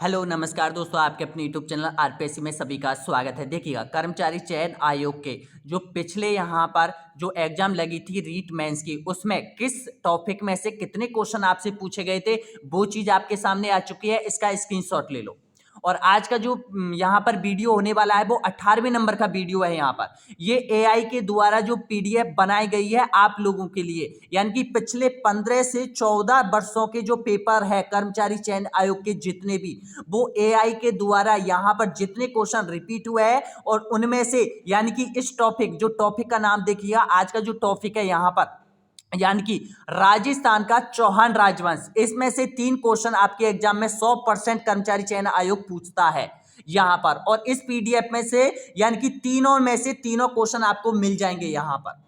Hello नमस्कार दोस्तों, आपके अपने यूट्यूब चैनल आरपीएससी में सभी का स्वागत है। देखिएगा, कर्मचारी चयन आयोग के जो पिछले यहाँ पर जो एग्जाम लगी थी रीट मेंस की, उसमें किस टॉपिक में से कितने क्वेश्चन आपसे पूछे गए थे वो चीज आपके सामने आ चुकी है। इसका स्क्रीनशॉट ले लो। और आज का जो यहाँ पर वीडियो होने वाला है वो 18वें नंबर का वीडियो है। यहाँ पर ये एआई के द्वारा जो पीडीएफ बनाई गई है आप लोगों के लिए, यानी कि पिछले 15 से 14 वर्षों के जो पेपर है कर्मचारी चयन आयोग के जितने भी, वो एआई के द्वारा यहाँ पर जितने क्वेश्चन रिपीट हुए हैं और उनमें से यानी कि इस टॉपिक जो टॉपिक का नाम देखिएगा, आज का जो टॉपिक है यहाँ पर यानी कि राजस्थान का चौहान राजवंश, इसमें से 3 क्वेश्चन आपके एग्जाम में 100% कर्मचारी चयन आयोग पूछता है यहां पर। और इस पीडीएफ में से यानी कि तीनों में से तीनों क्वेश्चन आपको मिल जाएंगे यहां पर।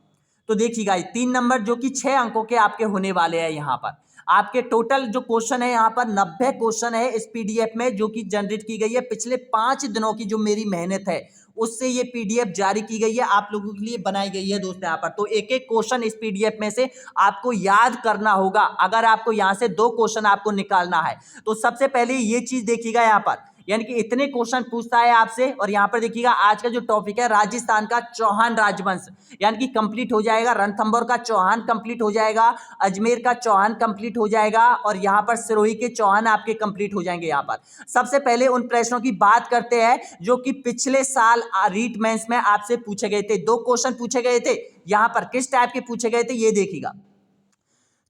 तो देखिएगा, 3 नंबर जो कि 6 अंकों के आपके होने वाले हैं। यहां पर आपके टोटल जो क्वेश्चन है यहाँ पर 90 क्वेश्चन है इस पीडीएफ में, जो कि जनरेट की गई है पिछले 5 दिनों की जो मेरी मेहनत है उससे ये पीडीएफ जारी की गई है, आप लोगों के लिए बनाई गई है दोस्तों। यहाँ पर तो एक एक क्वेश्चन इस पीडीएफ में से आपको याद करना होगा। अगर आपको यहाँ से 2 क्वेश्चन आपको निकालना है तो सबसे पहले ये चीज देखिएगा यहाँ पर, यानी कि इतने क्वेश्चन पूछता है आपसे। और यहां पर देखिएगा, आज का जो टॉपिक है राजस्थान का चौहान राजवंश, यानी कि कंप्लीट हो जाएगा। रणथंभौर का चौहान कंप्लीट हो जाएगा, अजमेर का चौहान कंप्लीट हो जाएगा और यहां पर सिरोही के चौहान आपके कंप्लीट हो जाएंगे। यहां पर सबसे पहले उन प्रश्नों की बात करते हैं जो कि पिछले साल रीट मेंस में आपसे पूछे गए थे। 2 क्वेश्चन पूछे गए थे यहां पर, किस टाइप के पूछे गए थे ये देखिएगा।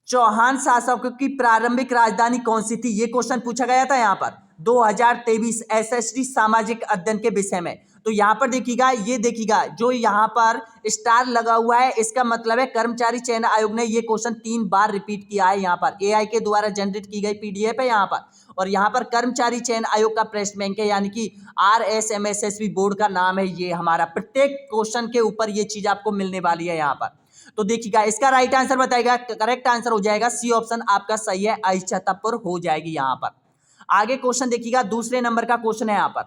चौहान शासकों की प्रारंभिक राजधानी कौन सी थी, ये क्वेश्चन पूछा गया था यहां पर 2023 एसएसटी सामाजिक अध्ययन के विषय में। तो यहां पर देखिएगा, ये देखिएगा जो यहां पर स्टार लगा हुआ है इसका मतलब है कर्मचारी चयन आयोग ने ये क्वेश्चन 3 बार रिपीट किया है। यहां पर एआई के द्वारा जनरेट की गई पीडीएफ है यहां पर। और यहां पर कर्मचारी चयन आयोग का प्रेस बैंक है, यानी कि आरएसएमएसएसबी बोर्ड का नाम है ये हमारा। प्रत्येक क्वेश्चन के ऊपर ये चीज आपको मिलने वाली है यहां पर। तो देखिएगा, इसका राइट आंसर बताएगा, करेक्ट आंसर हो जाएगा सी ऑप्शन आपका सही है, अहिच्छापुर हो जाएगी यहां पर। आगे क्वेश्चन देखिएगा, दूसरे नंबर का क्वेश्चन है यहां पर,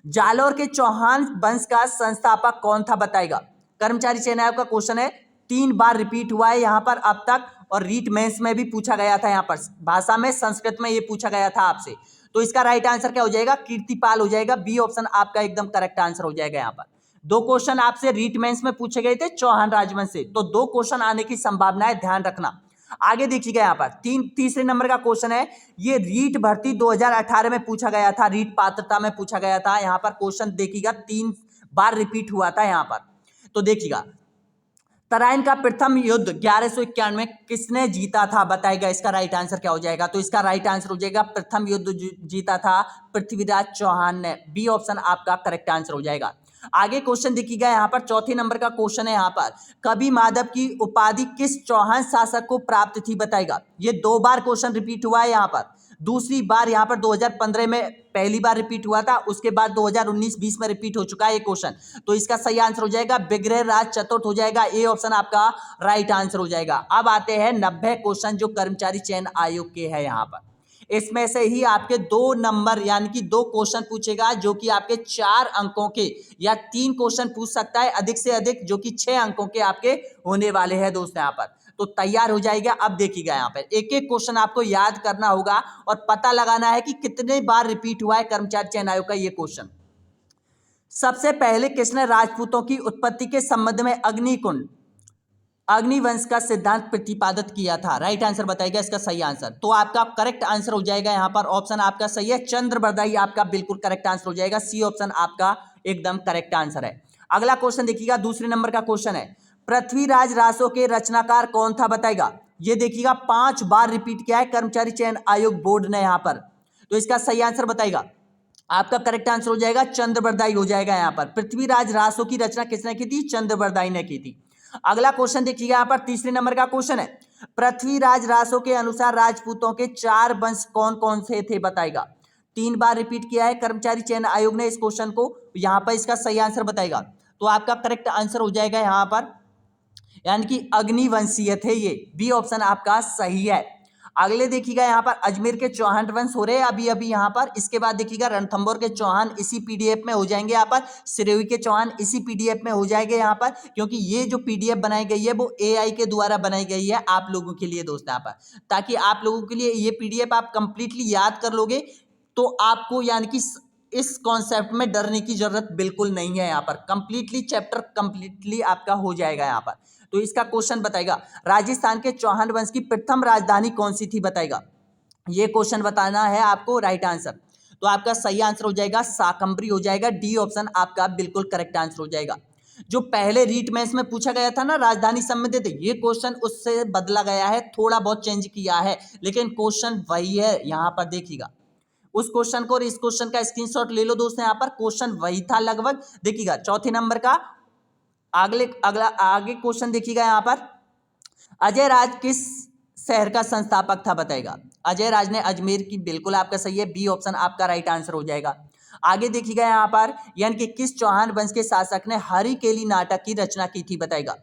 जालोर के चौहान वंश का संस्थापक कौन था बताएगा। कर्मचारी चयन आयोग का क्वेश्चन है, 3 बार रिपीट हुआ है यहां पर अब तक, और रीट मेंस में भी पूछा गया था। यहां पर भाषा में संस्कृत में ये पूछा गया था आपसे। तो इसका राइट आंसर क्या हो जाएगा, कीर्तिपाल हो जाएगा। बी ऑप्शन आपका एकदम करेक्ट आंसर हो जाएगा। यहां पर 2 क्वेश्चन आपसे रीट मेंस में पूछे गए थे चौहान राजवंश से, तो 2 क्वेश्चन आने की संभावना है, ध्यान रखना। आगे देखिएगा यहाँ पर तीसरे नंबर का क्वेश्चन है, ये रीट भर्ती 2018 में पूछा गया था, रीट पात्रता में पूछा गया था। यहाँ पर क्वेश्चन देखिएगा 3 बार रिपीट हुआ था यहाँ पर। तो देखिएगा, तराइन का प्रथम युद्ध 1191 में किसने जीता था बताएगा। इसका राइट आंसर क्या हो जाएगा, तो इसका राइट आंसर हो जाएगा प्रथम युद्ध जीता था पृथ्वीराज चौहान ने। बी ऑप्शन आपका करेक्ट आंसर हो जाएगा। आगे क्वेश्चन देखिएगा, यहाँ पर चौथे नंबर का क्वेश्चन है। यहाँ पर कवि माधव की उपाधि किस चौहान शासक को प्राप्त थी बताएगा। ये 2 बार क्वेश्चन रिपीट हुआ है यहाँ पर। दूसरी बार यहाँ पर 2015 में पहली बार रिपीट हुआ था, उसके बाद 2019-20 में रिपीट हो चुका है ये क्वेश्चन। तो इसका सही आंसर हो जाएगा विग्रह राज चतुर्थ हो जाएगा। ए ऑप्शन आपका राइट आंसर हो जाएगा। अब आते हैं 90 क्वेश्चन जो कर्मचारी चयन आयोग के हैं यहाँ पर। इसमें से ही आपके 2 नंबर यानी कि 2 क्वेश्चन पूछेगा जो कि आपके 4 अंकों के, या 3 क्वेश्चन पूछ सकता है अधिक से अधिक, जो कि 6 अंकों के आपके होने वाले हैं दोस्तों यहाँ पर। तो तैयार हो जाएगा। अब देखिएगा, यहाँ पर एक एक क्वेश्चन आपको याद करना होगा और पता लगाना है कि कितने बार रिपीट हुआ है कर्मचारी चयन आयोग का ये क्वेश्चन। सबसे पहले किसने राजपूतों की उत्पत्ति के संबंध में अग्निकुंड अग्निवंश का सिद्धांत प्रतिपादित किया था, राइट आंसर बताइएगा इसका सही आंसर। तो आपका करेक्ट आंसर हो जाएगा यहाँ पर, ऑप्शन आपका सही है, चंद्रबरदाई आपका बिल्कुल करेक्ट आंसर हो जाएगा। सी ऑप्शन आपका एकदम करेक्ट आंसर है। अगला क्वेश्चन देखिएगा, दूसरे नंबर का क्वेश्चन है, पृथ्वीराज रासो के रचनाकार कौन था बताएगा। ये देखिएगा 5 बार रिपीट किया है कर्मचारी चयन आयोग बोर्ड ने यहाँ पर। तो इसका सही आंसर बताइएगा, आपका करेक्ट आंसर हो जाएगा चंद्रबरदाई हो जाएगा। यहाँ पर पृथ्वीराज रासो की रचना किसने की थी, चंद्रबरदाई ने की थी। अगला क्वेश्चन देखिएगा, यहाँ पर तीसरे नंबर का क्वेश्चन है, पृथ्वीराज रासो के अनुसार राजपूतों के 4 वंश कौन कौन से थे बताएगा। 3 बार रिपीट किया है कर्मचारी चयन आयोग ने इस क्वेश्चन को, यहाँ पर इसका सही आंसर बताएगा। तो आपका करेक्ट आंसर हो जाएगा यहाँ पर, यानी कि अग्निवंशीय थे ये। बी ऑप्शन आपका सही है। अगले देखिएगा, यहाँ पर अजमेर के चौहान वंश हो रहे हैं अभी अभी यहाँ पर। इसके बाद देखिएगा रणथंभौर के चौहान इसी पीडीएफ में हो जाएंगे यहाँ पर, सिरोही के चौहान इसी पीडीएफ में हो जाएंगे यहाँ पर, क्योंकि ये जो पीडीएफ बनाई गई है वो एआई के द्वारा बनाई गई है आप लोगों के लिए दोस्त यहाँ पर, ताकि आप लोगों के लिए ये पीडीएफ आप कंप्लीटली याद कर लोगे। तो आपको यानी कि इस कॉन्सेप्ट में डरने की जरूरत बिल्कुल नहीं है। यहाँ पर कंप्लीटली चैप्टर कंप्लीटली आपका हो जाएगा। यहाँ पर तो इसका क्वेश्चन बताएगा, राजस्थान के चौहान वंश की प्रथम राजधानी कौन सी थी, बताएगा। ये क्वेश्चन बताना है आपको, राइट आंसर। तो आपका सही आंसर हो जाएगा शाकंभरी हो जाएगा, डी ऑप्शन आपका बिल्कुल करेक्ट आंसर हो जाएगा। जो पहले रीट मैच में पूछा गया था ना राजधानी संबंधित, ये क्वेश्चन उससे बदला गया है, थोड़ा बहुत चेंज किया है, लेकिन क्वेश्चन वही है। यहाँ पर देखिएगा उस क्वेश्चन को और इस क्वेश्चन का स्क्रीनशॉट ले लो दोस्तों। यहाँ पर क्वेश्चन वही था लगभग। देखिएगा चौथे नंबर का आगे क्वेश्चन देखिएगा। यहाँ पर अजय राज किस शहर का संस्थापक था, बताएगा। अजय राज ने अजमेर की, बिल्कुल आपका सही है, बी ऑप्शन आपका राइट आंसर हो जाएगा। आगे देखिएगा यहाँ पर, यानी कि किस चौहान वंश के शासक ने हरिकेली नाटक की रचना की थी, बताएगा।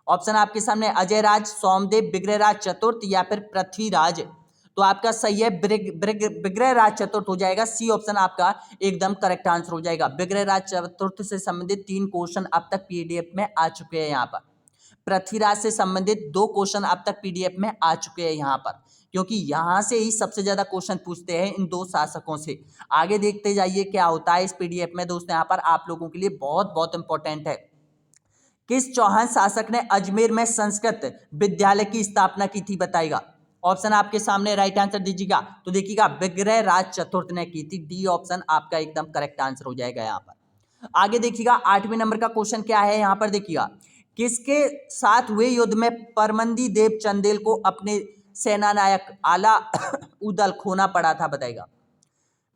ऑप्शन आपके सामने अजय राज, सोमदेव, बिग्रहराज चतुर्थ या फिर पृथ्वीराज। तो आपका सही है बिग्रहराज चतुर्थ हो जाएगा, सी ऑप्शन आपका एकदम करेक्ट आंसर हो जाएगा। बिग्रहराज चतुर्थ से संबंधित 3 क्वेश्चन अब तक पीडीएफ में आ चुके हैं। यहाँ पर पृथ्वीराज से संबंधित 2 क्वेश्चन अब तक पीडीएफ में आ चुके हैं यहाँ पर, क्योंकि यहाँ से ही सबसे ज्यादा क्वेश्चन पूछते हैं इन 2 शासकों से। आगे देखते जाइए क्या होता है इस पीडीएफ में दोस्तों। यहाँ पर आप लोगों के लिए बहुत बहुत इंपॉर्टेंट है। किस चौहान शासक ने अजमेर में संस्कृत विद्यालय की स्थापना की थी, बताएगा। ऑप्शन आपके सामने, राइट आंसर दीजिएगा। तो देखिएगा बिग्रहराज चतुर्थ ने की थी, डी ऑप्शन आपका एकदम करेक्ट आंसर हो जाएगा। यहाँ पर आगे देखिएगा 8वें नंबर का क्वेश्चन क्या है। यहाँ पर देखिएगा किसके साथ हुए युद्ध में परमंदी देव चंदेल को अपने सेनानायक आला उदल खोना पड़ा था, बताएगा।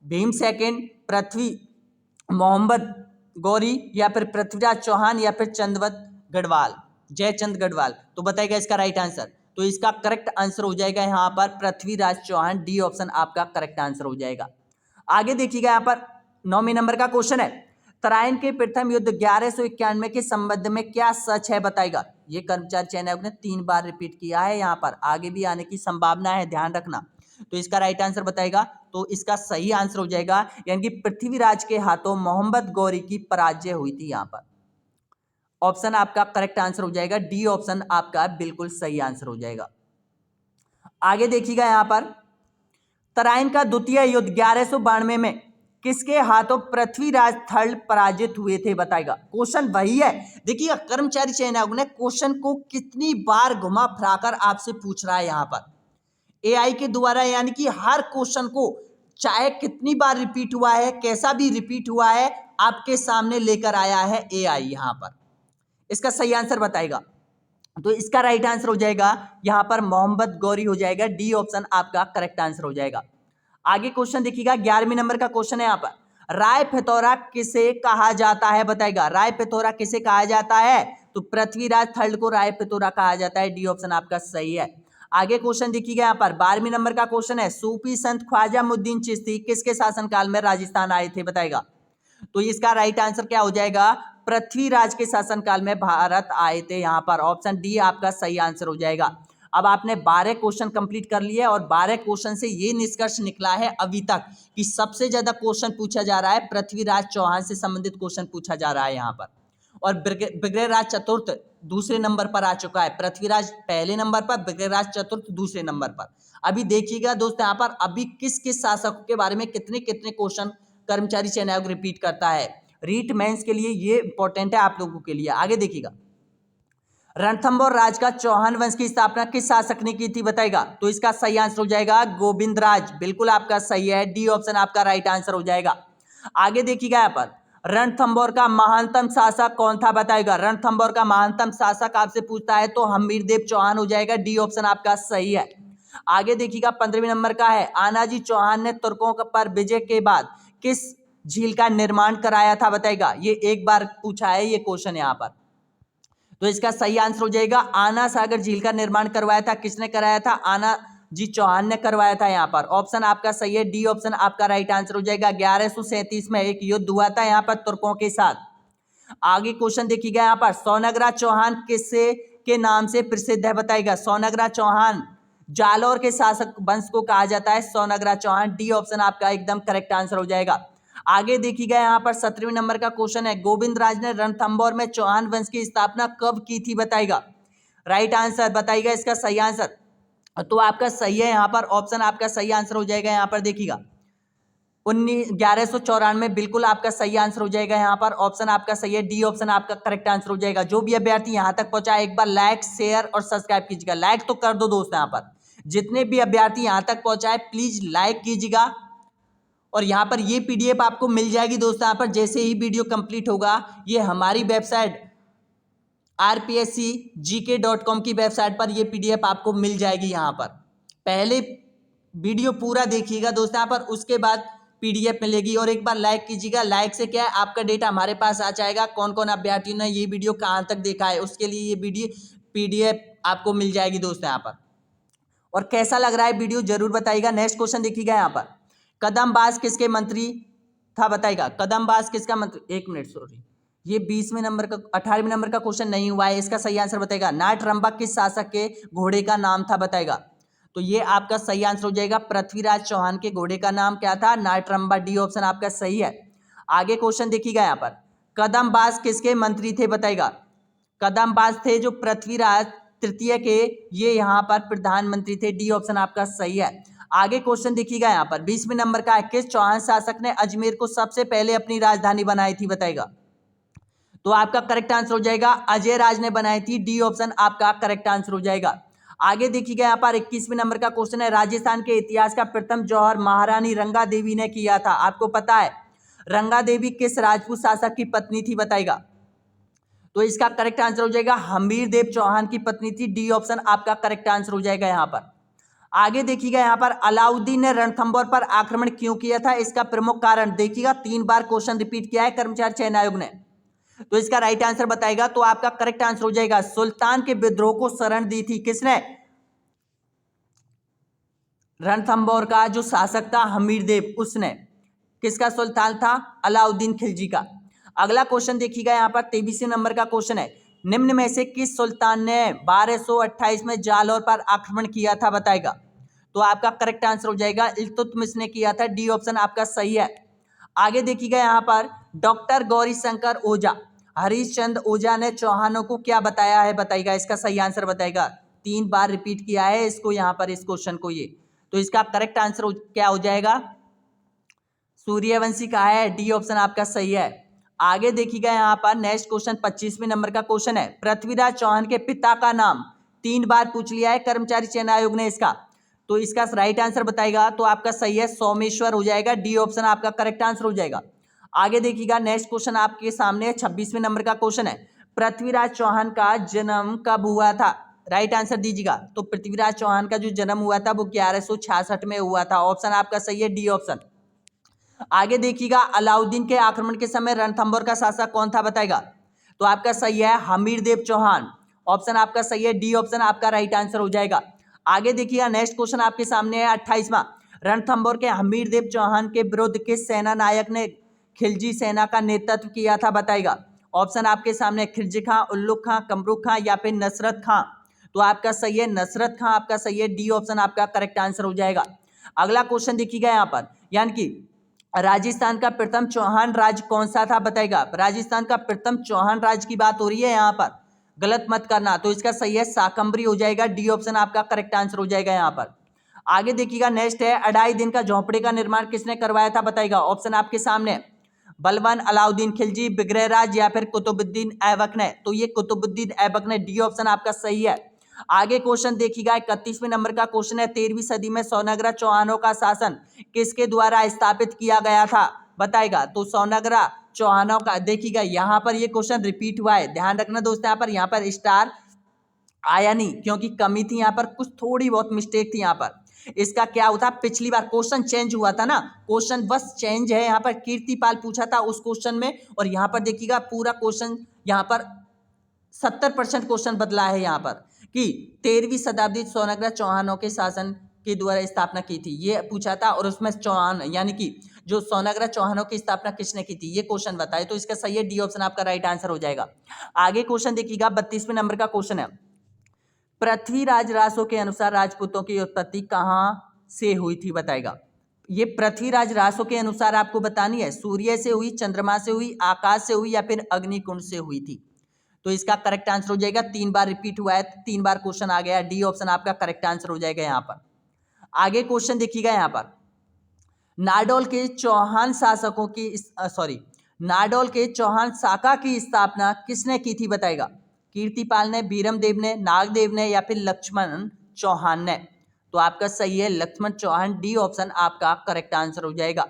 भीम सेकंड, पृथ्वी मोहम्मद गौरी या फिर पृथ्वीराज चौहान या फिर चंदवत गढ़वाल, जयचंद गढ़वाल। तो बताएगा इसका राइट आंसर। तो इसका करेक्ट आंसर हो जाएगा यहाँ पर पृथ्वीराज चौहान, डी ऑप्शन आपका करेक्ट आंसर हो जाएगा। आगे देखिएगा यहाँ पर 9वें नंबर का क्वेश्चन है, तराइन के प्रथम युद्ध 1191 के संबंध में क्या सच है, बताएगा। ये कर्मचारी चयन आयोग ने 3 बार रिपीट किया है, यहाँ पर आगे भी आने की संभावना है, ध्यान रखना। तो इसका राइट आंसर बताएगा। तो इसका सही आंसर हो जाएगा, यानी कि पृथ्वीराज के हाथों मोहम्मद गौरी की पराजय हुई थी। यहाँ पर ऑप्शन आपका करेक्ट आंसर हो जाएगा, डी ऑप्शन आपका बिल्कुल सही आंसर हो जाएगा। आगे देखिएगा यहाँ पर तराइन का द्वितीय युद्ध 1192 में किसके हाथों पृथ्वीराज थर्ड पराजित हुए थे, बताएगा। क्वेश्चन वही है। देखिएगा कर्मचारी चयन आयोग ने क्वेश्चन को कितनी बार घुमा फिराकर आपसे पूछ रहा है यहाँ पर एआई के द्वारा, यानी कि हर क्वेश्चन को चाहे कितनी बार रिपीट हुआ है, कैसा भी रिपीट हुआ है, आपके सामने लेकर आया है एआई। यहाँ पर इसका सही आंसर बताएगा। तो इसका राइट आंसर हो जाएगा यहाँ पर मोहम्मद गौरी हो जाएगा, डी ऑप्शन आपका करेक्ट आंसर हो जाएगा। आगे क्वेश्चन देखिएगा 11वें नंबर का क्वेश्चन है। यहाँ पर राय पिथौरा किसे कहा जाता है, बताएगा। राय पिथौरा किसे कहा जाता है, तो पृथ्वीराज थर्ड को राय पिथौरा कहा जाता है, डी ऑप्शन आपका सही है। आगे क्वेश्चन देखिएगा यहाँ पर 12वें नंबर का क्वेश्चन है, सूफी संत ख्वाजा मुद्दीन चिश्ती किसके शासनकाल में राजस्थान आए थे, बताएगा। तो इसका राइट आंसर क्या हो जाएगा, पृथ्वीराज के शासनकाल में भारत आए थे। यहाँ पर ऑप्शन डी आपका सही आंसर हो जाएगा। अब आपने 12 क्वेश्चन कंप्लीट कर लिए और 12 क्वेश्चन से ये निष्कर्ष निकला है अभी तक कि सबसे ज्यादा क्वेश्चन पूछा जा रहा है पृथ्वीराज चौहान से संबंधित क्वेश्चन पूछा जा रहा है यहाँ पर, और बिग्रहराज चतुर्थ दूसरे नंबर पर आ चुका है। पृथ्वीराज पहले नंबर पर, बिग्रहराज चतुर्थ दूसरे नंबर पर। अभी देखिएगा दोस्तों यहाँ पर अभी किस किस शासकों के बारे में कितने कितने क्वेश्चन कर्मचारी चयन आयोग रिपीट करता है। रीट मेंस के लिए ये इंपॉर्टेंट है आप लोगों के लिए। आगे देखिएगा रणथंभौर राज का चौहान वंश की स्थापना किस शासक ने की थी, बताएगा। तो इसका सही आंसर हो जाएगा गोविंद राज, बिल्कुल आपका सही है, डी ऑप्शन आपका राइट आंसर हो जाएगा। आगे देखिएगा यहाँ पर रणथंभौर का महानतम शासक कौन था, बताएगा। रणथंभौर का महानतम शासक आपसे पूछता है तो हमीरदेव चौहान हो जाएगा, डी ऑप्शन आपका सही है। आगे देखिएगा 15वें नंबर का है, आनाजी चौहान ने तुर्कों पर विजय के बाद किस झील का निर्माण कराया था, बताएगा। ये एक बार पूछा है ये क्वेश्चन यहाँ पर। तो इसका सही आंसर हो जाएगा आना सागर झील का निर्माण करवाया था, किसने कराया था, आना जी चौहान ने करवाया था। यहाँ पर ऑप्शन आपका सही है, डी ऑप्शन आपका राइट आंसर हो जाएगा। 1137 में एक युद्ध हुआ था यहाँ पर तुर्कों के साथ। आगे क्वेश्चन देखिएगा यहाँ पर सोनगरा चौहान किससे के नाम से प्रसिद्ध है, बताएगा। सोनगरा चौहान जालौर के शासक वंश को कहा जाता है, सोनगरा चौहान, डी ऑप्शन आपका एकदम करेक्ट आंसर हो जाएगा। आगे देखिएगा यहाँ पर 17वें नंबर का क्वेश्चन है, गोविंद राज ने रणथंभौर में चौहान वंश की स्थापना कब की थी, बताएगा। राइट आंसर बताइएगा इसका सही आंसर। तो आपका सही है यहाँ पर ऑप्शन आपका सही आंसर हो जाएगा। यहाँ पर देखिएगा 1194 बिल्कुल आपका सही आंसर हो जाएगा। यहाँ पर ऑप्शन आपका सही है, डी ऑप्शन आपका करेक्ट आंसर हो जाएगा। जो भी अभ्यर्थी यहाँ तक पहुंचा एक बार लाइक शेयर और सब्सक्राइब कीजिएगा। लाइक तो कर दो दोस्त, यहाँ पर जितने भी अभ्यर्थी यहाँ तक पहुंचाए प्लीज लाइक कीजिएगा। और यहाँ पर ये पीडीएफ आपको मिल जाएगी दोस्तों, यहाँ पर जैसे ही वीडियो कंप्लीट होगा ये हमारी वेबसाइट rpscgk.com की वेबसाइट पर ये पीडीएफ आपको मिल जाएगी। यहाँ पर पहले वीडियो पूरा देखिएगा दोस्तों, यहाँ पर उसके बाद पीडीएफ मिलेगी। और एक बार लाइक कीजिएगा, लाइक से क्या है आपका डेटा हमारे पास आ जाएगा। कौन कौन अभ्यर्थियों ने ये वीडियो कहाँ तक देखा है उसके लिए ये वीडियो पीडीएफ आपको मिल जाएगी दोस्तों यहाँ पर। और कैसा लग रहा है वीडियो जरूर बताइएगा। नेक्स्ट क्वेश्चन देखिएगा यहाँ पर, कदमबाज किसके मंत्री था बताइएगा। कदमबाज किसका मंत्री, एक मिनट सॉरी, ये 20वें नंबर का 18वें नंबर का क्वेश्चन नहीं हुआ है। इसका सही आंसर बताएगा। नाटरंबा किस शासक के घोड़े का नाम था बताएगा। तो ये आपका सही आंसर हो जाएगा। पृथ्वीराज चौहान के घोड़े का नाम क्या था, नाटरंबा। डी ऑप्शन आपका सही है। आगे क्वेश्चन देखिएगा यहाँ पर, कदमबाज किसके मंत्री थे बताएगा। कदमबाज थे जो पृथ्वीराज तृतीय के, ये यहाँ पर प्रधानमंत्री थे। डी ऑप्शन आपका सही है। आगे क्वेश्चन देखिएगा यहाँ पर 20वें नंबर का है, किस चौहान शासक ने अजमेर को सबसे पहले अपनी राजधानी बनाई थी बताएगा। तो आपका करेक्ट आंसर हो जाएगा अजय राज ने बनाई थी। डी ऑप्शन आपका करेक्ट आंसर हो जाएगा। आगे देखिएगा यहाँ पर 21वें नंबर का क्वेश्चन है, राजस्थान के इतिहास का प्रथम जौहर महारानी रंगा देवी ने किया था। आपको पता है रंगा देवी किस राजपूत शासक की पत्नी थी बताएगा। तो इसका करेक्ट आंसर हो जाएगा हमीर देव चौहान की पत्नी थी। डी ऑप्शन आपका करेक्ट आंसर हो जाएगा यहाँ पर। आगे देखिएगा यहाँ पर, अलाउद्दीन ने रणथंभौर पर आक्रमण क्यों किया था, इसका प्रमुख कारण देखिएगा। 3 बार क्वेश्चन रिपीट किया है कर्मचारी चयन आयोग ने। तो इसका राइट आंसर बताएगा। तो आपका करेक्ट आंसर हो जाएगा, सुल्तान के विद्रोह को शरण दी थी किसने, रणथंभौर का जो शासक था हमीर देव, उसने। किसका सुल्तान था, अलाउद्दीन खिलजी का। अगला क्वेश्चन देखिएगा यहाँ पर 23वें नंबर का क्वेश्चन है, निम्न में से किस सुल्तान ने 1228 में जालौर पर आक्रमण किया था बताएगा। तो आपका करेक्ट आंसर हो जाएगा इल्तुतमिश ने किया था। डी ऑप्शन आपका सही है। आगे देखिएगा यहाँ पर, डॉक्टर गौरी शंकर ओझा, हरीशचंद्र ओझा ने चौहानों को क्या बताया है बताइएगा। इसका सही आंसर बताएगा। 3 बार रिपीट किया है इसको यहाँ पर, इस क्वेश्चन को। ये तो इसका करेक्ट आंसर क्या हो जाएगा, सूर्यवंशी का है। डी ऑप्शन आपका सही है। आगे देखिएगा यहाँ पर नेक्स्ट क्वेश्चन 25वें नंबर का क्वेश्चन है, पृथ्वीराज चौहान के पिता का नाम 3 बार पूछ लिया है कर्मचारी चयन आयोग ने इसका। तो इसका राइट आंसर बताएगा। तो आपका सही है, सोमेश्वर हो जाएगा। डी ऑप्शन आपका करेक्ट आंसर हो जाएगा। आगे देखिएगा नेक्स्ट क्वेश्चन आपके सामने 26वें नंबर का क्वेश्चन है, पृथ्वीराज चौहान का जन्म कब हुआ था, राइट आंसर दीजिएगा। तो पृथ्वीराज चौहान का जो जन्म हुआ था वो 1166 में हुआ था। ऑप्शन आपका सही है, डी ऑप्शन। आगे देखिएगा, अलाउद्दीन के आक्रमण के समय रणथंभौर का शासक कौन था बताएगा। तो आपका सही है, हमीर देव चौहान। ऑप्शन आपका सही है, डी ऑप्शन आपका राइट आंसर हो जाएगा। आगे देखिएगा नेक्स्ट क्वेश्चन आपके सामने है 28वां, रणथंभौर के हमीर देव चौहान के विरुद्ध किस सेना नायक ने खिलजी सेना का नेतृत्व किया था बताएगा। ऑप्शन आपके सामने, खिलजी खां, उल्लुक खां, कमरुख खां या फिर नसरत खां। तो आपका सही है, नसरत खां आपका सही है। डी ऑप्शन आपका करेक्ट आंसर हो जाएगा। अगला क्वेश्चन देखिएगा यहाँ पर, यानी कि राजस्थान का प्रथम चौहान राज्य कौन सा था बताएगा। राजस्थान का प्रथम चौहान राज्य की बात हो रही है यहाँ पर, गलत मत करना। तो इसका सही है, शाकंभरी हो जाएगा। डी ऑप्शन आपका करेक्ट आंसर हो जाएगा यहाँ पर। आगे देखिएगा नेक्स्ट है, 2.5 दिन का झोंपड़े का निर्माण किसने करवाया था बताएगा। ऑप्शन आपके सामने, बलवान, अलाउद्दीन खिलजी, बिग्रहराज या फिर कुतुबुद्दीन ऐबक ने। तो ये कुतुबुद्दीन ऐबक ने। डी ऑप्शन आपका सही है। आगे क्वेश्चन देखिएगा 31वें नंबर का क्वेश्चन है, 13वीं सदी में सोनाग्रा चौहानों का शासन किसके द्वारा स्थापित किया गया था बताएगा। तो सोनाग्रा चौहानों का, देखिएगा यहाँ पर ये क्वेश्चन रिपीट हुआ है, ध्यान रखना दोस्तों। यहाँ पर स्टार आया नहीं क्योंकि कमी थी, यहाँ पर कुछ थोड़ी बहुत मिस्टेक थी यहाँ पर। इसका क्या होता, पिछली बार क्वेश्चन चेंज हुआ था ना, क्वेश्चन बस चेंज है। यहाँ पर कीर्तिपाल पूछा था उस क्वेश्चन में, और यहाँ पर देखिएगा पूरा क्वेश्चन यहाँ पर 70% क्वेश्चन बदला है यहाँ पर, कि 13वीं शताब्दी सोनाग्रा चौहानों के शासन के द्वारा स्थापना की थी, ये पूछा था। और उसमें चौहान यानी कि जो सोनाग्रा चौहानों की स्थापना किसने की थी, ये क्वेश्चन बताए। तो इसका सही है, डी ऑप्शन आपका राइट आंसर हो जाएगा। आगे क्वेश्चन देखिएगा 32वें नंबर का क्वेश्चन है, पृथ्वीराज रासो के अनुसार राजपूतों की उत्पत्ति कहाँ से हुई थी बताएगा। ये पृथ्वीराज रासो के अनुसार आपको बतानी है, सूर्य से हुई, चंद्रमा से हुई, आकाश से हुई या फिर अग्निकुंड से हुई थी। तो इसका करेक्ट आंसर हो जाएगा, 3 बार रिपीट हुआ है, 3 बार क्वेश्चन आ गया। डी ऑप्शन आपका करेक्ट आंसर हो जाएगा यहाँ पर। आगे क्वेश्चन देखिएगा यहाँ पर, नाडोल के चौहान शासकों की नाडोल के चौहान शाखा की स्थापना किसने की थी बताएगा? कीर्तिपाल ने, बीरमदेव ने, नागदेव ने या फिर लक्ष्मण चौहान ने? तो आपका सही है लक्ष्मण चौहान, डी ऑप्शन आपका करेक्ट आंसर हो जाएगा।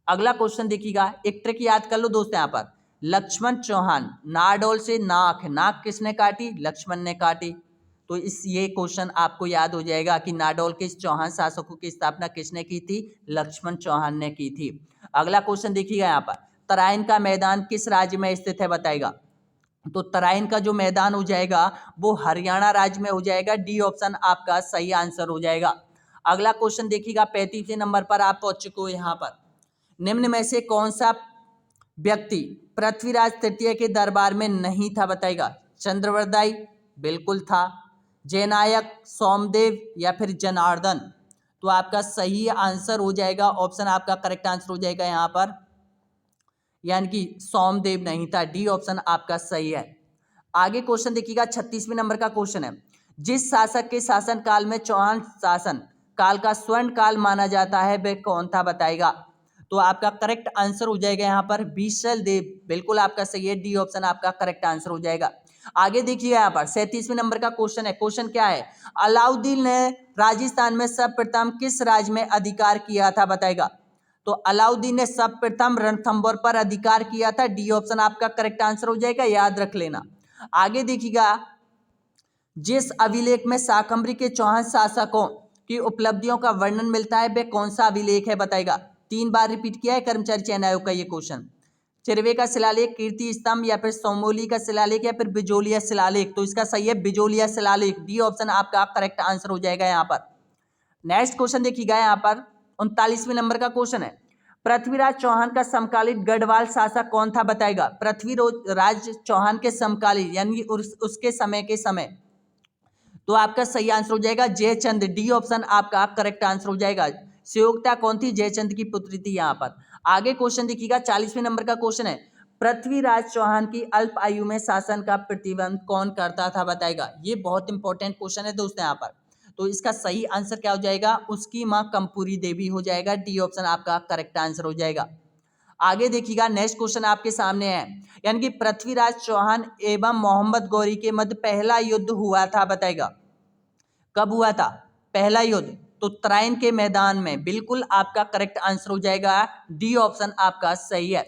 अगला क्वेश्चन देखिएगा, एक ट्रिक याद कर लो दोस्तों यहाँ पर। लक्ष्मण चौहान, नाडोल से नाक, नाक किसने काटी? लक्ष्मण ने काटी। तो ये क्वेश्चन आपको याद हो जाएगा कि नाडोल के चौहान शासकों की स्थापना किसने की थी? लक्ष्मण चौहान ने की थी। अगला क्वेश्चन देखिएगा यहाँ पर, तराइन का मैदान किस राज्य में स्थित है बताएगा? तो तराइन का जो मैदान हो जाएगा वो हरियाणा राज्य में हो जाएगा, डी ऑप्शन आपका सही आंसर हो जाएगा। अगला क्वेश्चन देखिएगा, 35वें नंबर पर आप पहुंच चुके हो। यहाँ पर निम्न में से कौन सा व्यक्ति पृथ्वीराज तृतीय के दरबार में नहीं था बताएगा? चंद्रवरदाई बिल्कुल था, जयनायक, सोमदेव या फिर जनार्दन? तो आपका सही आंसर हो जाएगा, ऑप्शन आपका करेक्ट आंसर हो जाएगा यहाँ पर, यानी कि सोमदेव नहीं था, डी ऑप्शन आपका सही है। आगे क्वेश्चन देखिएगा, 36वें नंबर का क्वेश्चन है, जिस शासक के शासन काल में चौहान शासन काल का स्वर्ण काल माना जाता है वह कौन था बताएगा? तो आपका करेक्ट आंसर हो जाएगा यहाँ पर बीसल देव, बिल्कुल आपका सही है, डी ऑप्शन आपका करेक्ट आंसर हो जाएगा। आगे देखिएगा यहाँ पर 37वें नंबर का क्वेश्चन है, क्वेश्चन क्या है? अलाउद्दीन ने राजस्थान में सर्वप्रथम किस राज्य में अधिकार किया था बताएगा? तो अलाउद्दीन ने सर्वप्रथम रणथंभौर पर अधिकार किया था, डी ऑप्शन आपका करेक्ट आंसर हो जाएगा, याद रख लेना। आगे देखिएगा, जिस अभिलेख में शाकंभरी के चौहान शासकों की उपलब्धियों का वर्णन मिलता है वह कौन सा अभिलेख है बताएगा? 3 बार रिपीट किया है कर्मचारी चयन आयोग का ये क्वेश्चन। चिरवे का शिलालेख, कीर्ति स्तंभ या फिर सोमोली का शिलालेख या फिर बिजोलिया शिलालेख? तो इसका सही है बिजोलिया शिलालेख, डी ऑप्शन आपका करेक्ट आंसर हो जाएगा यहाँ पर। नेक्स्ट क्वेश्चन देखिएगा यहाँ पर 39वें नंबर का क्वेश्चन है, पृथ्वीराज चौहान का समकालीन गढ़वाल शासक कौन था बताएगा? पृथ्वीराज चौहान के समकालीन यानी उसके समय के समय, तो आपका सही आंसर हो जाएगा जयचंद, डी ऑप्शन आपका करेक्ट आंसर हो जाएगा। सुयोग्यता कौन थी? जयचंद की पुत्री थी यहाँ पर। आगे क्वेश्चन देखिएगा, 40वें नंबर का क्वेश्चन है, पृथ्वीराज चौहान की अल्प आयु में शासन का प्रतिबंध कौन करता था बताएगा? ये बहुत इंपॉर्टेंट क्वेश्चन है दोस्तों यहाँ पर। तो इसका सही आंसर क्या हो जाएगा? उसकी माँ कंपूरी देवी हो जाएगा, डी ऑप्शन आपका करेक्ट आंसर हो जाएगा। आगे देखिएगा, नेक्स्ट क्वेश्चन आपके सामने है, यानी कि पृथ्वीराज चौहान एवं मोहम्मद गौरी के मध्य पहला युद्ध हुआ था बताएगा? कब हुआ था पहला युद्ध? तो तराइन के मैदान में, बिल्कुल आपका करेक्ट आंसर हो जाएगा, डी ऑप्शन आपका सही है।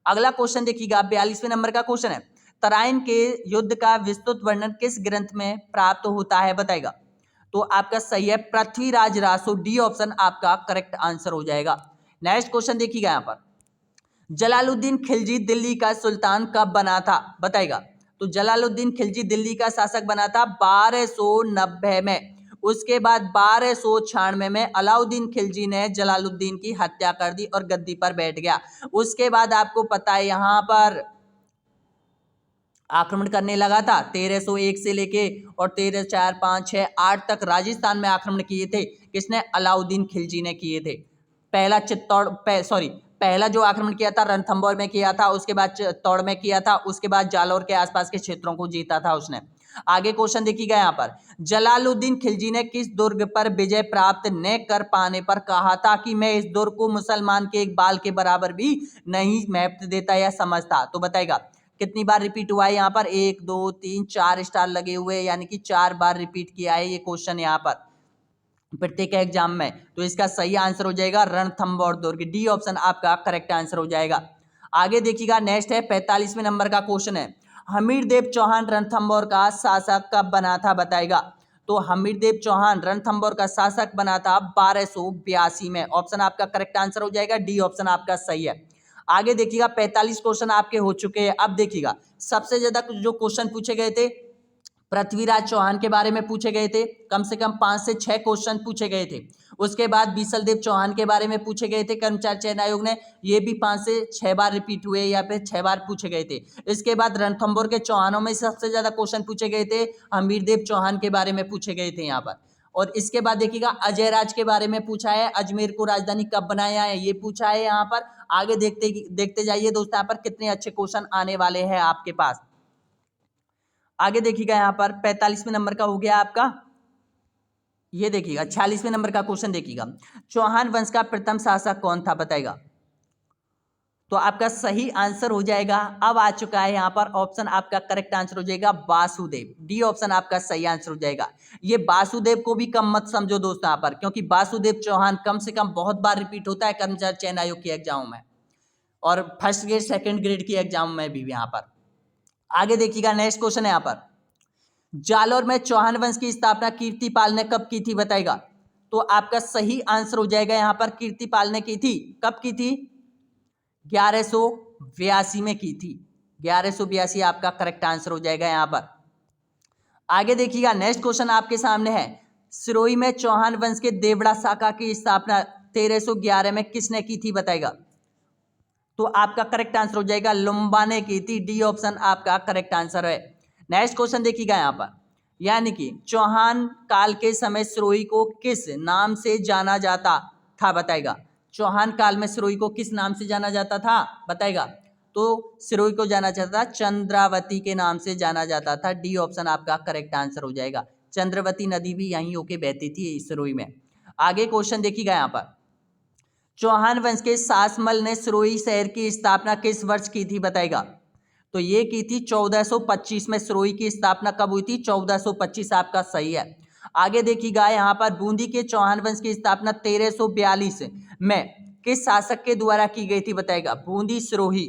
अगला क्वेश्चन देखिएगा, 42वें नंबर का क्वेश्चन है, तराइन के युद्ध का विस्तृत वर्णन किस ग्रंथ में प्राप्त होता है बताएगा? तो आपका सही है पृथ्वीराज रासो, डी ऑप्शन आपका करेक्ट आंसर हो जाएगा। नेक्स्ट क्वेश्चन देखिएगा यहाँ पर, जलालुद्दीन खिलजी दिल्ली का सुल्तान कब बना था बताएगा? तो जलालुद्दीन खिलजी दिल्ली का शासक बना था 1290 में। उसके बाद 1296 में अलाउद्दीन खिलजी ने जलालुद्दीन की हत्या कर दी और गद्दी पर बैठ गया। उसके बाद आपको पता है यहाँ पर आक्रमण करने लगा था 1301 से लेके और 13, 4, 5, 6, 8 तक राजस्थान में आक्रमण किए थे। किसने? अलाउद्दीन खिलजी ने किए थे। पहला जो आक्रमण किया था रणथंभौर में किया था, उसके बाद चित्तौड़ में किया था, उसके बाद जालौर के आसपास के क्षेत्रों को जीता था उसने। आगे क्वेश्चन देखिएगा यहाँ पर, जलालुद्दीन खिलजी ने किस दुर्ग पर विजय प्राप्त न कर पाने पर कहा था कि मैं इस दुर्ग को मुसलमान के एक बाल के बराबर भी नहीं महत्व देता या समझता? तो बताएगा कितनी बार रिपीट हुआ है यहाँ पर? 1, 2, 3, 4 स्टार लगे हुए, यानी कि 4 बार रिपीट किया है ये क्वेश्चन यहाँ पर प्रत्येक एग्जाम में। तो इसका सही आंसर हो जाएगा रणथंभौर दुर्ग, डी ऑप्शन आपका करेक्ट आंसर हो जाएगा। आगे देखिएगा, नेक्स्ट है 45वें नंबर का क्वेश्चन है, हमीरदेव चौहान रणथंभौर का शासक कब बना था बताएगा? तो हमीरदेव चौहान रणथंभौर का शासक बना था 1282 में। ऑप्शन आपका करेक्ट आंसर हो जाएगा, डी ऑप्शन आपका सही है। आगे देखिएगा, 45 क्वेश्चन आपके हो चुके हैं। अब देखिएगा, सबसे ज्यादा जो क्वेश्चन पूछे गए थे पृथ्वीराज चौहान के बारे में पूछे गए थे, कम से कम 5 से 6 क्वेश्चन पूछे गए थे। उसके बाद बीसलदेव चौहान के बारे में पूछे गए थे कर्मचारी चयन आयोग ने, ये भी 5 से 6 बार रिपीट हुए या फिर 6 बार पूछे गए थे। इसके बाद रणथंभौर के चौहानों में सबसे ज्यादा क्वेश्चन पूछे गए थे, हमीरदेव चौहान के बारे में पूछे गए थे यहाँ पर। और इसके बाद देखिएगा, अजय राज के बारे में पूछा है, अजमेर को राजधानी कब बनाया है ये पूछा है यहाँ पर। आगे देखते जाइए दोस्तों, यहाँ पर कितने अच्छे क्वेश्चन आने वाले हैं आपके पास। आगे देखिएगा यहाँ पर 45वें नंबर का हो गया आपका ये देखिएगा 46वें नंबर का क्वेश्चन देखिएगा, चौहान वंश का प्रथम शासक कौन था बताएगा। तो आपका सही आंसर हो जाएगा, अब आ चुका है यहाँ पर ऑप्शन, आपका करेक्ट आंसर हो जाएगा वासुदेव। डी ऑप्शन आपका सही आंसर हो जाएगा। ये वासुदेव को भी कम मत समझो दोस्तों यहाँ पर, क्योंकि वासुदेव चौहान कम से कम बहुत बार रिपीट होता है कर्मचारी चयन आयोग के एग्जाम में, और फर्स्ट ग्रेड सेकंड ग्रेड की एग्जाम में भी यहाँ पर। आगे देखिएगा नेक्स्ट क्वेश्चन है यहाँ पर, जालौर में चौहान वंश की स्थापना कीर्तिपाल ने कब की थी बताएगा। तो आपका सही आंसर हो जाएगा यहाँ पर, कीर्तिपाल ने की थी, कब की थी, 1182 में की थी। 1182 आपका करेक्ट आंसर हो जाएगा यहाँ पर। आगे देखिएगा नेक्स्ट क्वेश्चन आपके सामने है, सिरोही में चौहान वंश के देवड़ा शाखा की स्थापना 1311 में किसने की थी बताएगा। तो आपका करेक्ट आंसर हो जाएगा लुम्बा ने की थी। डी ऑप्शन आपका करेक्ट आंसर है। नेक्स्ट क्वेश्चन देखिएगा यहाँ पर, यानी कि चौहान काल के समय सिरोही को किस नाम से जाना जाता था बताएगा। चौहान काल में सिरोही को किस नाम से जाना जाता था बताएगा। तो सिरोही को जाना जाता था चंद्रावती के नाम से जाना जाता था। डी ऑप्शन आपका करेक्ट आंसर हो जाएगा। चंद्रावती नदी भी यहीं होके बहती थी सिरोही में। आगे क्वेश्चन देखिएगा यहाँ पर, चौहान वंश के सासमल ने सिरोही शहर की स्थापना किस वर्ष की थी बताएगा। तो ये की थी 1425 में। सिरोही की स्थापना कब हुई थी, 1425 आपका सही है। आगे देखिएगा यहाँ पर, बूंदी के चौहान वंश की स्थापना 1342 में किस शासक के द्वारा की गई थी बताएगा। बूंदी सिरोही,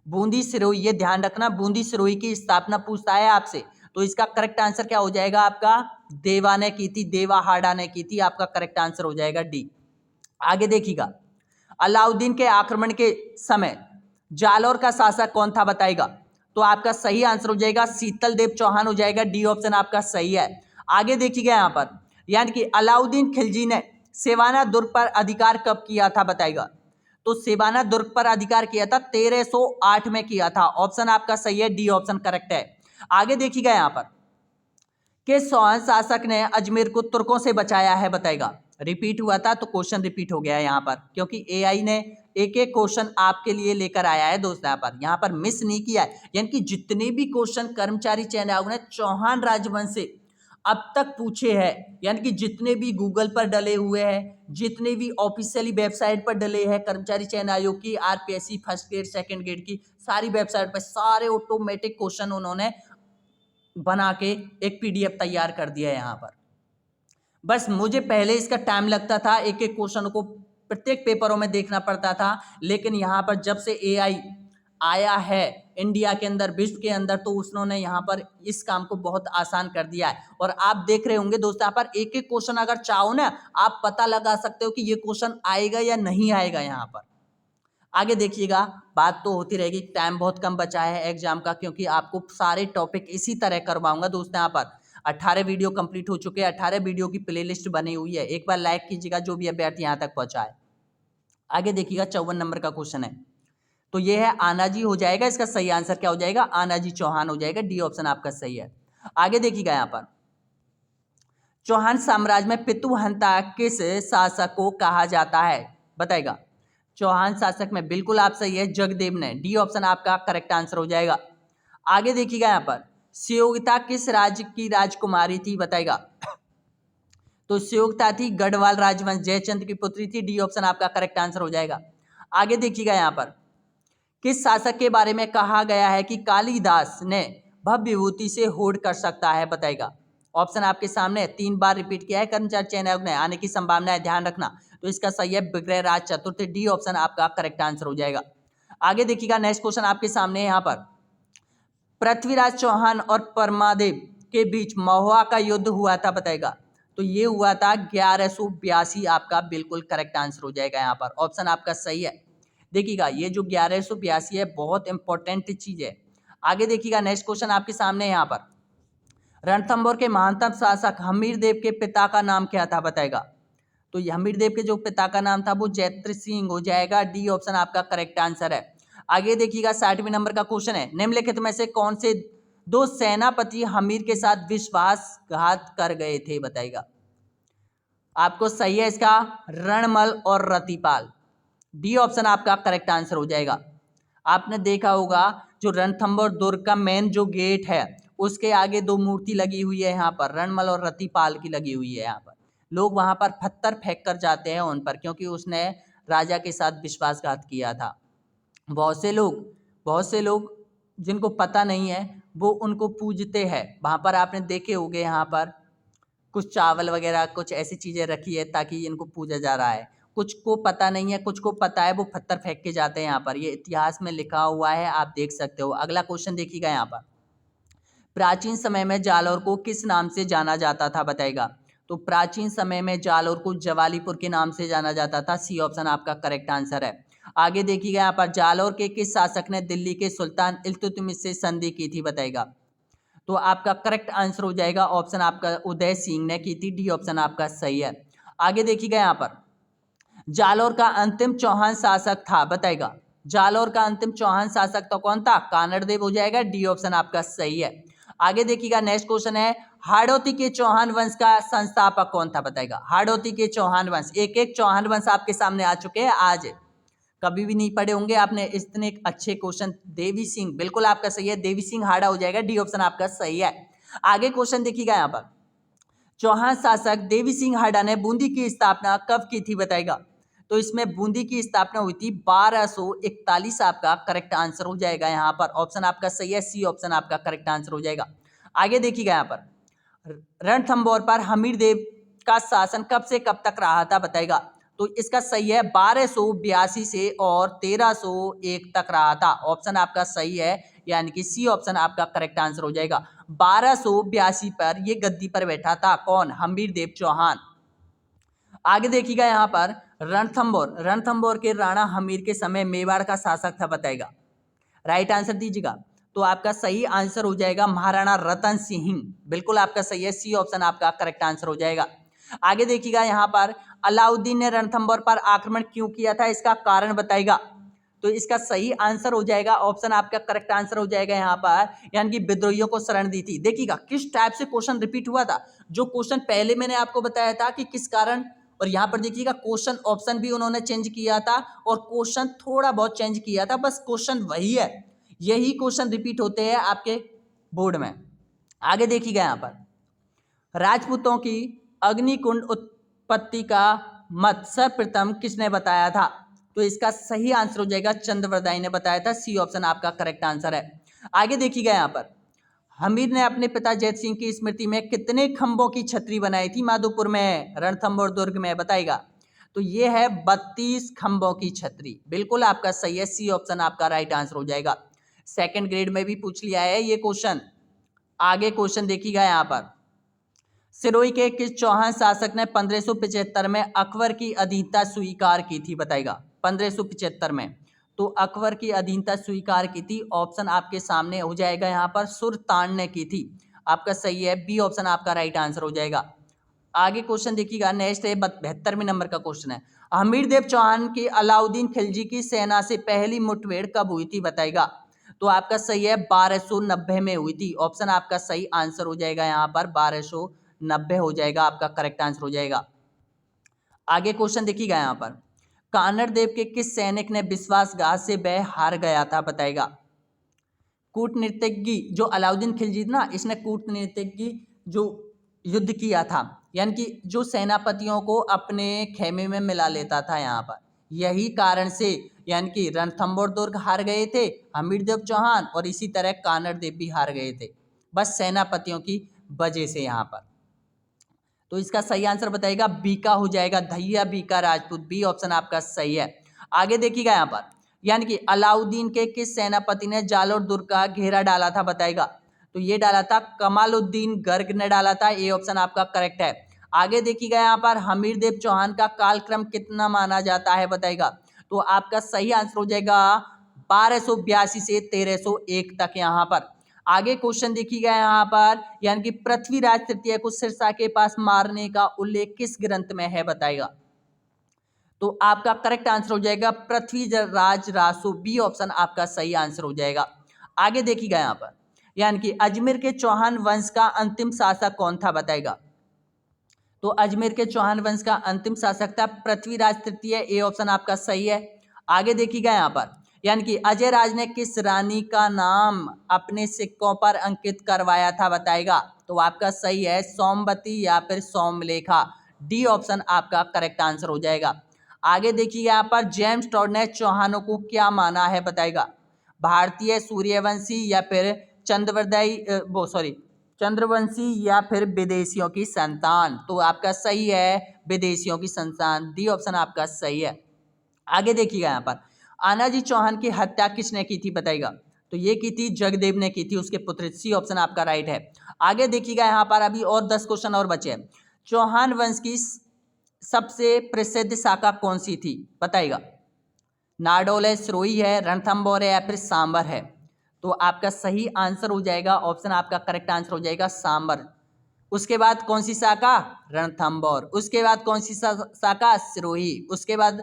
बूंदी सिरोही, ये ध्यान रखना, बूंदी सिरोही की स्थापना पूछता है आपसे, तो इसका करेक्ट आंसर क्या हो जाएगा आपका, देवा ने की थी, देवा हाड़ा ने की थी। आपका करेक्ट आंसर हो जाएगा डी। आगे देखिएगा, अलाउद्दीन के आक्रमण के समय जालौर का शासक कौन था बताएगा। तो आपका सही आंसर हो जाएगा शीतल देव चौहान हो जाएगा। डी ऑप्शन आपका सही है। आगे देखिएगा यहाँ पर, यानी कि अलाउद्दीन खिलजी ने सेवाना दुर्ग पर अधिकार कब किया था बताएगा। तो सेवाना दुर्ग पर अधिकार किया था 1308 में किया था। ऑप्शन आपका सही है, डी ऑप्शन करेक्ट है। आगे देखिएगा यहाँ पर, किस चौहान शासक ने अजमेर को तुर्कों से बचाया है बताएगा। रिपीट हुआ था तो क्वेश्चन रिपीट हो गया है यहाँ पर, क्योंकि एआई ने एक एक क्वेश्चन आपके लिए लेकर आया है दोस्त। यहाँ पर मिस नहीं किया है, यानी कि जितने भी क्वेश्चन कर्मचारी चयन आयोग ने चौहान राजवंश से अब तक पूछे हैं, यानी कि जितने भी गूगल पर डले हुए हैं, जितने भी ऑफिशियली वेबसाइट पर डले हैं कर्मचारी चयन आयोग की, RPSC first grade second grade की सारी वेबसाइट पर, सारे ऑटोमेटिक क्वेश्चन उन्होंने बना के एक पीडीएफ तैयार कर दिया है यहाँ पर। बस मुझे पहले इसका टाइम लगता था, एक एक क्वेश्चन को प्रत्येक पेपरों में देखना पड़ता था, लेकिन यहाँ पर जब से एआई आया है इंडिया के अंदर, विश्व के अंदर, तो उसने यहाँ पर इस काम को बहुत आसान कर दिया है। और आप देख रहे होंगे दोस्तों, यहाँ पर एक एक क्वेश्चन अगर चाहो ना, आप पता लगा सकते हो कि ये क्वेश्चन आएगा या नहीं आएगा यहाँ पर। आगे देखिएगा, बात तो होती रहेगी, टाइम बहुत कम बचा है एग्जाम का, क्योंकि आपको सारे टॉपिक इसी तरह करवाऊंगा दोस्तों। यहाँ पर 18 वीडियो कंप्लीट हो चुके हैं, 18 वीडियो की प्लेलिस्ट बनी हुई है, एक बार लाइक कीजिएगा जो भी अभ्यर्थी यहाँ तक पहुँचा है। आगे देखिएगा 54 नंबर का क्वेश्चन है, तो ये है आनाजी हो जाएगा, इसका सही आंसर क्या हो जाएगा, आनाजी चौहान हो जाएगा। डी ऑप्शन आपका सही है। आगे देखिएगा यहाँ पर, चौहान साम्राज्य में पितुहंता किस शासक को कहा जाता है बताएगा। चौहान शासक में बिल्कुल आप सही है, जगदेव ने। डी ऑप्शन आपका करेक्ट आंसर हो जाएगा। आगे देखिएगा यहाँ पर, सुयोगिता किस राज्य की राजकुमारी थी बताएगा। तो सुयोगिता थी गढ़वाल राजवंश, जयचंद्र की पुत्री थी। डी ऑप्शन आपका करेक्ट आंसर हो जाएगा। आगे देखिएगा यहाँ पर, किस शासक के बारे में कहा गया है कि कालिदास ने भव्य विभूति से होड़ कर सकता है बताएगा। ऑप्शन आपके सामने 3 बार रिपीट किया है कर्मचारी चयन आयोग ने, आने की संभावना है, ध्यान रखना। तो इसका सही है विग्रहराज चतुर्थ। डी ऑप्शन आपका करेक्ट आंसर हो जाएगा। आगे देखिएगा नेक्स्ट क्वेश्चन आपके सामने यहाँ पर, पृथ्वीराज चौहान और परमादेव के बीच महुआ का युद्ध हुआ था बताएगा। तो ये हुआ था 1182, आपका बिल्कुल करेक्ट आंसर हो जाएगा यहाँ पर। ऑप्शन आपका सही है। देखिएगा ये जो 1182 है बहुत इंपॉर्टेंट चीज है। आगे देखिएगा नेक्स्ट क्वेश्चन आपके सामने यहाँ पर, रणथंभौर के महानतम शासक हमीरदेव के पिता का नाम क्या था बताएगा। तो हमीरदेव के जो पिता का नाम था वो जैत्र सिंह हो जाएगा। डी ऑप्शन आपका करेक्ट आंसर है। आगे देखिएगा 60वें नंबर का क्वेश्चन है, निम्नलिखित में से कौन से 2 सेनापति हमीर के साथ विश्वासघात कर गए थे बताएगा। आपको सही है इसका, रणमल और रतिपाल। डी ऑप्शन आपका करेक्ट आंसर हो जाएगा। आपने देखा होगा जो रणथंभौर दुर्ग का मेन जो गेट है उसके आगे 2 मूर्ति लगी हुई है यहाँ पर, रणमल और रतिपाल की लगी हुई है यहाँ पर। लोग वहां पर पत्थर फेंक कर जाते हैं उन पर, क्योंकि उसने राजा के साथ विश्वासघात किया था। बहुत से लोग जिनको पता नहीं है वो उनको पूजते हैं। वहां पर आपने देखे होंगे यहाँ पर कुछ चावल वगैरह कुछ ऐसी चीजें रखी है ताकि इनको पूजा जा रहा है। कुछ को पता नहीं है, कुछ को पता है, वो पत्थर फेंक के जाते हैं यहाँ पर। ये इतिहास में लिखा हुआ है, आप देख सकते हो। अगला क्वेश्चन देखिएगा यहाँ पर, प्राचीन समय में जालौर को किस नाम से जाना जाता था बताएगा। तो प्राचीन समय में जालौर को जवालीपुर के नाम से जाना जाता था। सी ऑप्शन आपका करेक्ट आंसर है। आगे देखिएगा यहाँ पर, जालौर के किस शासक ने दिल्ली के सुल्तान इल्तुतमिश से संधि की थी बताएगा। तो आपका करेक्ट आंसर हो जाएगा ऑप्शन आपका उदय सिंह ने की थी। डी ऑप्शन आपका सही है। आगे देखिएगा यहाँ पर, जालौर का अंतिम चौहान शासक था बताएगा। जालौर का अंतिम चौहान शासक तो कौन था? कानड़देव हो जाएगा। डी ऑप्शन आपका सही है। आगे देखिएगा नेक्स्ट क्वेश्चन है, हाड़ौती के चौहान वंश का संस्थापक कौन था बताएगा। हाड़ौती के चौहान वंश, एक एक चौहान वंश आपके सामने आ चुके हैं आज, कभी भी नहीं पढ़े होंगे आपने इतने अच्छे क्वेश्चन। देवी सिंह, बिल्कुल आपका सही है, देवी सिंह हाड़ा हो जाएगा। डी ऑप्शन आपका सही है। आगे क्वेश्चन देखिएगा यहाँ पर, चौहान शासक देवी सिंह हाड़ा ने बूंदी की स्थापना कब की थी बताएगा। तो इसमें बूंदी की स्थापना हुई थी 1241, आपका करेक्ट आंसर हो जाएगा। यहाँ पर ऑप्शन आपका सही है, सी ऑप्शन आपका करेक्ट आंसर हो जाएगा। आगे देखिएगा यहाँ पर, रणथंभौर पर हमीर देव का शासन कब से कब तक रहा था बताएगा। तो इसका सही है 1282 से और 1301 तक रहा था। ऑप्शन आपका सही है, यानी कि सी ऑप्शन आपका करेक्ट आंसर हो जाएगा। 1282 पर ये गद्दी पर बैठा था कौन? हमीर देव चौहान। आगे देखिएगा यहाँ पर, रणथंभौर के राणा हमीर के समय मेवाड़ का शासक था बताएगा। राइट आंसर दीजिएगा। तो आपका सही आंसर हो जाएगा महाराणा रतन सिंह, बिल्कुल आपका सही है, सी ऑप्शन आपका करेक्ट आंसर हो जाएगा। आगे देखिएगा यहाँ पर, अलाउद्दीन ने रणथंभौर पर आक्रमण क्यों किया था, इसका कारण बताएगा। तो इसका सही आंसर हो जाएगा, ऑप्शन आपका करेक्ट आंसर हो जाएगा यहाँ पर, यानी कि विद्रोहियों को शरण दी थी। देखिएगा किस टाइप से क्वेश्चन रिपीट हुआ था। जो क्वेश्चन पहले मैंने आपको बताया था कि किस कारण, और यहाँ पर देखिएगा क्वेश्चन ऑप्शन भी उन्होंने चेंज किया था और क्वेश्चन थोड़ा बहुत चेंज किया था, बस क्वेश्चन वही है। यही क्वेश्चन रिपीट होते हैं आपके बोर्ड में। आगे देखिएगा यहाँ पर, राजपूतों की अग्निकुंड उत्पत्ति का मत सर्वप्रथम किसने बताया था। तो इसका सही आंसर हो जाएगा चंद्रवरदाई ने बताया था। सी ऑप्शन आपका करेक्ट आंसर है। आगे देखिएगा यहाँ पर, हमीर ने अपने पिता जैत सिंह की स्मृति में कितने खंभों की छतरी बनाई थी माधोपुर में, रणथंभौर दुर्ग में बताएगा। तो ये है 32 खंभों की छतरी, बिल्कुल आपका सही है, सी ऑप्शन आपका राइट आंसर हो जाएगा। सेकंड ग्रेड में भी पूछ लिया है ये क्वेश्चन। आगे क्वेश्चन देखिएगा यहाँ पर, सिरोही के किस चौहान शासक ने 1575 में अकबर की अधीनता स्वीकार की थी बताएगा। 1575 में तो अकबर की अधीनता स्वीकार की थी। ऑप्शन आपके सामने हो जाएगा यहाँ पर, सुल्तान ने की थी। आपका सही है, बी ऑप्शन आपका राइट आंसर हो जाएगा। आगे क्वेश्चन देखिएगा, नेक्स्ट है 72वें नंबर का क्वेश्चन है, हमीर देव चौहान की अलाउद्दीन खिलजी की सेना से पहली मुठभेड़ कब हुई थी बताएगा। तो आपका सही है 1290 में हुई थी। ऑप्शन आपका सही आंसर हो जाएगा यहाँ पर, 1290 हो जाएगा, आपका करेक्ट आंसर हो जाएगा। आगे क्वेश्चन देखिएगा यहाँ पर, कानड़ देव के किस सैनिक ने विश्वासघात से वह हार गया था बताएगा। कूटनीतिज्ञ जो अलाउद्दीन खिलजी ना, इसने कूटनीतिज्ञ जो युद्ध किया था, यानी कि जो सेनापतियों को अपने खेमे में मिला लेता था यहाँ पर, यही कारण से यानी कि रणथंभौर दुर्ग हार गए थे हमीर देव चौहान, और इसी तरह कानड़ देव भी हार गए थे, बस सेनापतियों की वजह से यहाँ पर। तो इसका सही आंसर बताइएगा, बीका हो जाएगा, धैया बीका राजपूत, बी ऑप्शन आपका सही है। आगे देखिएगा यहाँ पर, यानी कि अलाउद्दीन के किस सेनापति ने जालौर दुर्ग का घेरा डाला था बताएगा। तो ये डाला था कमालुद्दीन गर्ग ने डाला था, ए ऑप्शन आपका करेक्ट है। आगे देखिएगा यहाँ पर, हमीर देव चौहान का कालक्रम कितना माना जाता है बताएगा। तो आपका सही आंसर हो जाएगा 1282 से 1301 तक यहाँ पर। आगे क्वेश्चन देखिएगा यहाँ पर, यानी कि पृथ्वीराज तृतीय को सिरसा के पास मारने का उल्लेख किस ग्रंथ में है बताएगा। तो आपका करेक्ट आंसर हो जाएगा पृथ्वीराज रासो, बी ऑप्शन आपका सही आंसर हो जाएगा। आगे देखिएगा यहाँ पर, यानी कि अजमेर के चौहान वंश का अंतिम शासक कौन था बताएगा। तो अजमेर के चौहान वंश का अंतिम शासक था पृथ्वीराज तृतीय, ए ऑप्शन आपका सही है। आगे देखिएगा यहाँ पर, यानी कि अजय राज ने किस रानी का नाम अपने सिक्कों पर अंकित करवाया था बताएगा। तो आपका सही है सोमवती या फिर सोमलेखा, डी ऑप्शन आपका करेक्ट आंसर हो जाएगा। आगे देखिए यहाँ पर जेम्स टॉड ने चौहानों को क्या माना है बताएगा, भारतीय, सूर्यवंशी या फिर चंद्रवंशी या फिर विदेशियों की संतान। तो आपका सही है विदेशियों की संतान, डी ऑप्शन आपका सही है। आगे देखिएगा यहाँ पर आनाजी चौहान की हत्या किसने की थी बताइएगा, तो ये की थी जगदेव ने की थी, उसके पुत्र, सी ऑप्शन आपका राइट है। आगे देखिएगा यहाँ पर अभी और 10 क्वेश्चन और बचे हैं। चौहान वंश की सबसे प्रसिद्ध शाखा कौन सी थी बताइएगा, नाडोल है, सिरोही है, रणथंभौर है या फिर सांबर है। तो आपका सही आंसर हो जाएगा ऑप्शन आपका करेक्ट आंसर हो जाएगा सांबर। उसके बाद कौन सी शाखा, रणथंभौर। उसके बाद कौन सी शाखा, सिरोही। उसके बाद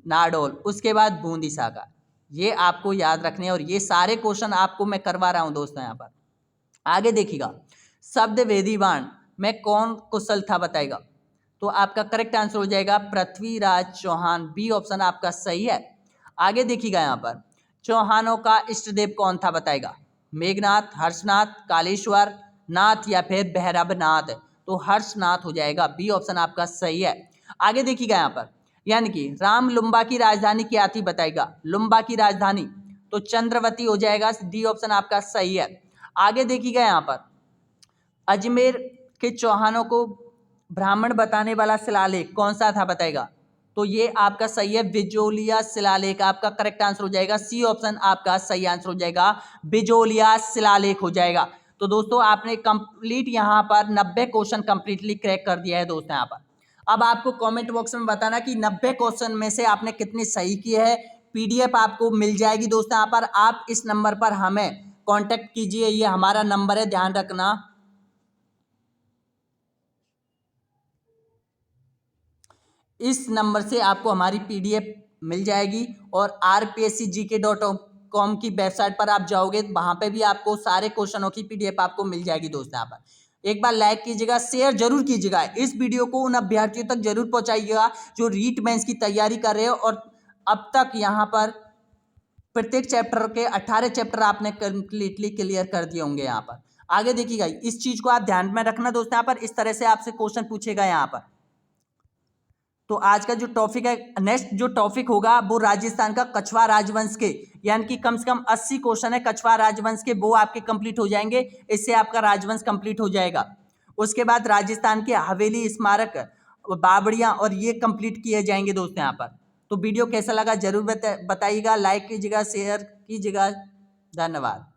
नाडोल। उसके बाद बूंदी शाखा। ये आपको याद रखने और ये सारे क्वेश्चन आपको मैं करवा रहा हूं दोस्तों। यहाँ पर आगे देखिएगा शब्द वेदी बाण में कौन कुशल था बताएगा, तो आपका करेक्ट आंसर हो जाएगा पृथ्वीराज चौहान, बी ऑप्शन आपका सही है। आगे देखिएगा यहाँ पर चौहानों का इष्ट देव कौन था बताएगा, मेघनाथ, हर्षनाथ, कालेश्वर नाथ या फिर भैरवनाथ। तो हर्षनाथ हो जाएगा, बी ऑप्शन आपका सही है। आगे देखिएगा यहाँ पर यानी कि राम लुम्बा की राजधानी क्या थी बताएगा, लुम्बा की राजधानी तो चंद्रवती हो जाएगा, डी ऑप्शन आपका सही है। आगे देखिएगा यहाँ पर अजमेर के चौहानों को ब्राह्मण बताने वाला शिलालेख कौन सा था बताएगा, तो ये आपका सही है बिजोलिया शिलालेख, आपका करेक्ट आंसर हो जाएगा, सी ऑप्शन आपका सही आंसर हो जाएगा, बिजोलिया शिलालेख हो जाएगा। तो दोस्तों आपने कंप्लीट यहाँ पर 90 क्वेश्चन कंप्लीटली क्रैक कर दिया है दोस्तों। यहाँ पर अब आपको कमेंट बॉक्स में बताना कि 90 क्वेश्चन में से आपने कितने सही किए हैं। पीडीएफ आपको मिल जाएगी दोस्तों। यहाँ पर आप इस नंबर पर हमें कांटेक्ट कीजिए, ये हमारा नंबर है, ध्यान रखना। इस नंबर से आपको हमारी पीडीएफ मिल जाएगी और rpscgk.com की वेबसाइट पर आप जाओगे, वहां पे भी आपको सारे क्वेश्चनों की पीडीएफ आपको मिल जाएगी दोस्तों। यहाँ पर एक बार लाइक कीजिएगा, शेयर जरूर कीजिएगा, इस वीडियो को उन अभ्यर्थियों तक जरूर पहुंचाइएगा जो रीट मेंस की तैयारी कर रहे हो और अब तक यहाँ पर प्रत्येक चैप्टर के 18 चैप्टर आपने कंप्लीटली क्लियर कर दिए होंगे। यहाँ पर आगे देखिएगा, इस चीज को आप ध्यान में रखना दोस्तों। यहाँ पर इस तरह से आपसे क्वेश्चन पूछेगा यहाँ पर। तो आज का जो टॉपिक है, नेक्स्ट जो टॉपिक होगा वो राजस्थान का कछवा राजवंश के, यानी कि कम से कम 80 क्वेश्चन है कछवा राजवंश के, वो आपके कंप्लीट हो जाएंगे, इससे आपका राजवंश कंप्लीट हो जाएगा। उसके बाद राजस्थान के हवेली, स्मारक, बावड़ियां और ये कंप्लीट किए जाएंगे दोस्तों यहाँ पर। तो वीडियो कैसा लगा जरूर बताइएगा, लाइक कीजिएगा, शेयर कीजिएगा। धन्यवाद।